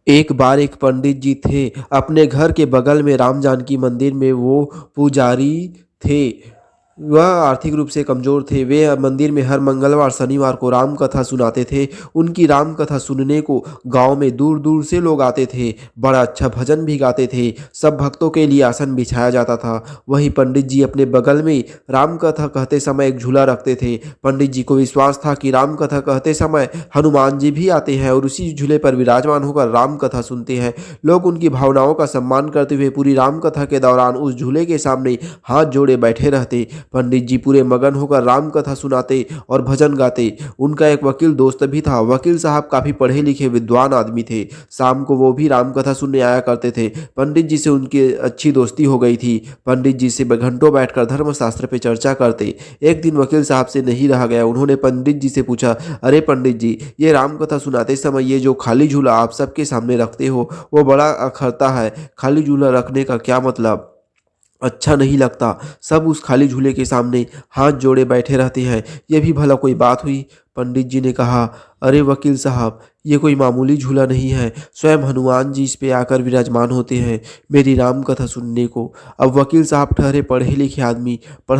एक बार एक पंडित जी थे। अपने घर के बगल में राम जानकी मंदिर में वो पुजारी थे। वह आर्थिक रूप से कमजोर थे। वे मंदिर में हर मंगलवार शनिवार को राम कथा सुनाते थे। उनकी राम कथा सुनने को गांव में दूर दूर से लोग आते थे। बड़ा अच्छा भजन भी गाते थे। सब भक्तों के लिए आसन बिछाया जाता था। वही पंडित जी अपने बगल में राम कथा कहते समय एक झूला रखते थे। पंडित जी को विश्वास था कि राम कथा कहते समय हनुमान जी भी आते हैं और उसी झूले पर विराजमान होकर राम कथा सुनते हैं। लोग उनकी भावनाओं का सम्मान करते हुए पूरी राम कथा के दौरान उस झूले के सामने हाथ जोड़े बैठे रहते। पंडित जी पूरे मगन होकर राम कथा सुनाते और भजन गाते। उनका एक वकील दोस्त भी था। वकील साहब काफी पढ़े लिखे विद्वान आदमी थे। शाम को वो भी राम कथा सुनने आया करते थे। पंडित जी से उनकी अच्छी दोस्ती हो गई थी। पंडित जी से घंटों बैठकर धर्मशास्त्र पे चर्चा करते। एक दिन वकील साहब से नहीं रहा गया। उन्होंने पंडित जी से पूछा, अरे पंडित जी, ये राम कथा सुनाते समय ये जो खाली झूला आप सबके सामने रखते हो वो बड़ा अखरता है। खाली झूला रखने का क्या मतलब? अच्छा नहीं लगता। सब उस खाली झूले के सामने हाथ जोड़े बैठे रहते हैं। ये भी भला कोई बात हुई? पंडित जी ने कहा, अरे वकील साहब, ये कोई मामूली झूला नहीं है। स्वयं हनुमान जी इस पे आकर विराजमान होते हैं मेरी राम कथा सुनने को। अब वकील साहब ठहरे पढ़ा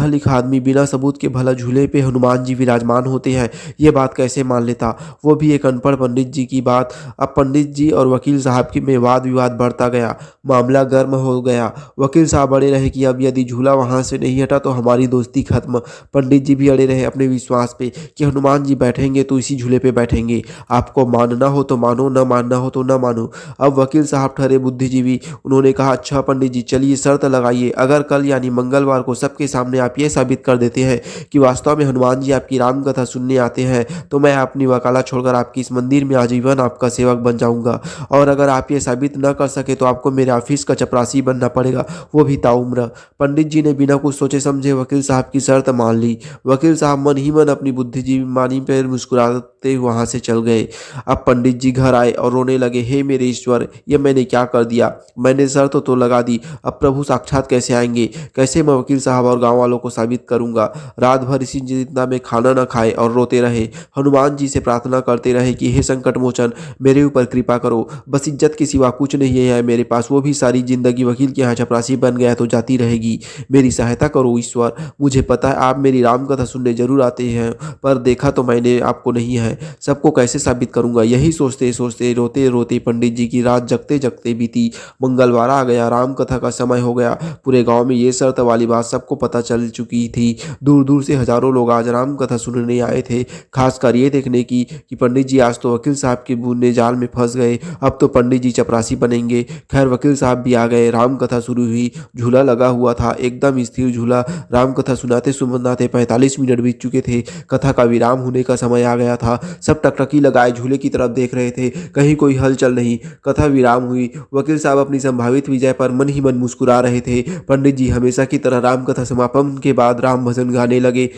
लिखा आदमी बिना सबूत के भला झूले पे हनुमान जी विराजमान होते हैं, ये बात कैसे मान लेता? वो भी एक अनपढ़ पंडित जी की बात। अब पंडित जी और वकील साहब की में वाद विवाद बढ़ता गया। मामला गर्म हो गया। वकील साहब अड़े रहे कि अब यदि झूला वहां से नहीं हटा तो हमारी दोस्ती खत्म। पंडित जी भी अड़े रहे अपने विश्वास पे कि हनुमान जी बैठेंगे तो इसी झूले पे बैठेंगे। आपको मानना हो तो मानो, न मानना हो तो न मानो। अब वकील साहब ठहरे बुद्धिजीवी। उन्होंने कहा, अच्छा पंडित जी, चलिए शर्त लगाइए। अगर कल यानी मंगलवार को सबके सामने आप ये साबित कर देते हैं कि वास्तव में हनुमान जी आपकी राम कथा सुनने आते हैं तो मैं अपनी वकालत छोड़कर आपकी इस मंदिर में आजीवन आपका सेवक बन जाऊंगा। और अगर आप ये साबित न कर सके तो आपको मेरे ऑफिस का चपरासी बनना पड़ेगा, वो भी ताउम्र। पंडित जी ने बिना कुछ सोचे समझे वकील साहब की शर्त मान ली। वकील साहब मन ही मन अपनी बुद्धिजीवी मानी पर मुस्कुराते वहां से चल गए। अब पंडित जी घर आए और रोने लगे, हे मेरे ईश्वर, ये मैंने क्या कर दिया? मैंने शर्त तो लगा दी, अब प्रभु साक्षात कैसे आएंगे? कैसे मैं वकील साहब और गांव वालों को साबित करूंगा? रात भर इसी चिंता में खाना न खाए और रोते रहे। हनुमान जी से प्रार्थना करते रहे कि हे संकट मोचन, मेरे ऊपर कृपा करो। बस इज्जत के सिवा कुछ नहीं है मेरे पास, वो भी सारी जिंदगी वकील के यहाँ चपरासी बन गया तो जाती रहेगी। मेरी सहायता करो ईश्वर। मुझे पता है आप मेरी राम कथा सुनने जरूर आते हैं, पर देखा तो मैंने आपको नहीं है। सबको कैसे साबित करूंगा? यही सोचते सोचते रोते रोते पंडित जी की रात जगते जगते बीती। मंगलवार आ गया, राम कथा का समय हो गया। पूरे गांव में ये शर्त वाली बात सबको पता चल चुकी थी। दूर दूर से हजारों लोग आज राम कथा सुनने आए थे, खासकर ये देखने की कि पंडित जी आज तो वकील साहब के बुने जाल में फंस गए। अब तो पंडित जी चपरासी बनेंगे। खैर वकील साहब भी आ गए। राम कथा शुरू हुई। झूला लगा हुआ था, एकदम स्थिर झूला। राम कथा सुनाते सुनाते 45 मिनट बीत चुके थे। कथा का विराम होने का समय आ गया था। सब टकटकी लगाए झूले की तरफ देख रहे थे, कहीं कोई हलचल नहीं। कथा विराम हुई। वकील साहब अपनी संभावित विजय पर मन ही मन मुस्कुरा रहे थे। पंडित जी हमेशा की तरह राम कथा समापन के बाद राम भजन गाने लगे।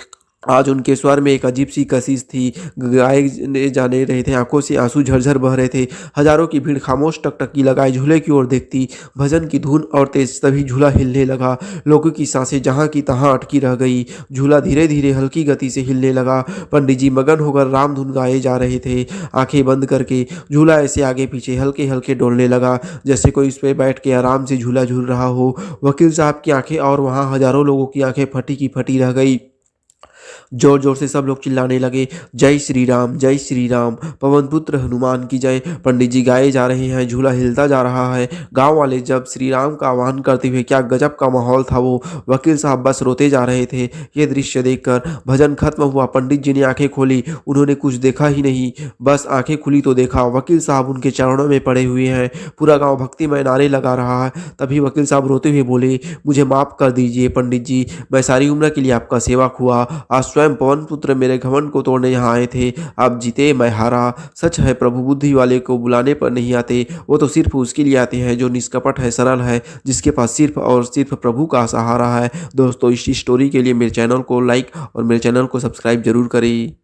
आज उनके स्वर में एक अजीब सी कशिश थी। गाए जाने रहे थे, आंखों से आंसू झरझर बह रहे थे। हजारों की भीड़ खामोश टकटकी लगाए झूले की ओर देखती। भजन की धुन और तेज, तभी झूला हिलने लगा। लोगों की सांसें जहां की तहां अटकी रह गई। झूला धीरे धीरे हल्की गति से हिलने लगा। पंडित जी मगन होकर राम धुन गाए जा रहे थे, आंखें बंद करके। झूला ऐसे आगे पीछे हल्के हल्के डोलने लगा जैसे कोई इस पे बैठ के आराम से झूला झूल रहा हो। वकील साहब की आंखें और वहां हजारों लोगों की आंखें फटी की फटी रह गई। जोर जोर से सब लोग चिल्लाने लगे, जय श्री राम, जय श्री राम, पवन पुत्र हनुमान की जय। पंडित जी गाए जा रहे हैं, झूला हिलता जा रहा है। गांव वाले जब श्री राम का आह्वान करते हुए, क्या गजब का माहौल था वो। वकील साहब बस रोते जा रहे थे। ये दृश्य देखकर भजन खत्म हुआ। पंडित जी ने आंखें खोली, उन्होंने कुछ देखा ही नहीं। बस आंखें खुली तो देखा वकील साहब उनके चरणों में पड़े हुए हैं। पूरा गांव भक्तिमय नारे लगा रहा है। तभी वकील साहब रोते हुए बोले, मुझे माफ कर दीजिए पंडित जी, मैं सारी उम्र के लिए आपका सेवक हुआ। आज स्वयं पवन पुत्र मेरे घमंड को तोड़ने यहाँ आए थे। आप जीते, मैं हारा। सच है, प्रभु बुद्धि वाले को बुलाने पर नहीं आते, वो तो सिर्फ उसके लिए आते हैं जो निष्कपट है, सरल है, जिसके पास सिर्फ और सिर्फ प्रभु का सहारा है। दोस्तों, इस स्टोरी के लिए मेरे चैनल को लाइक और मेरे चैनल को सब्सक्राइब जरूर करें।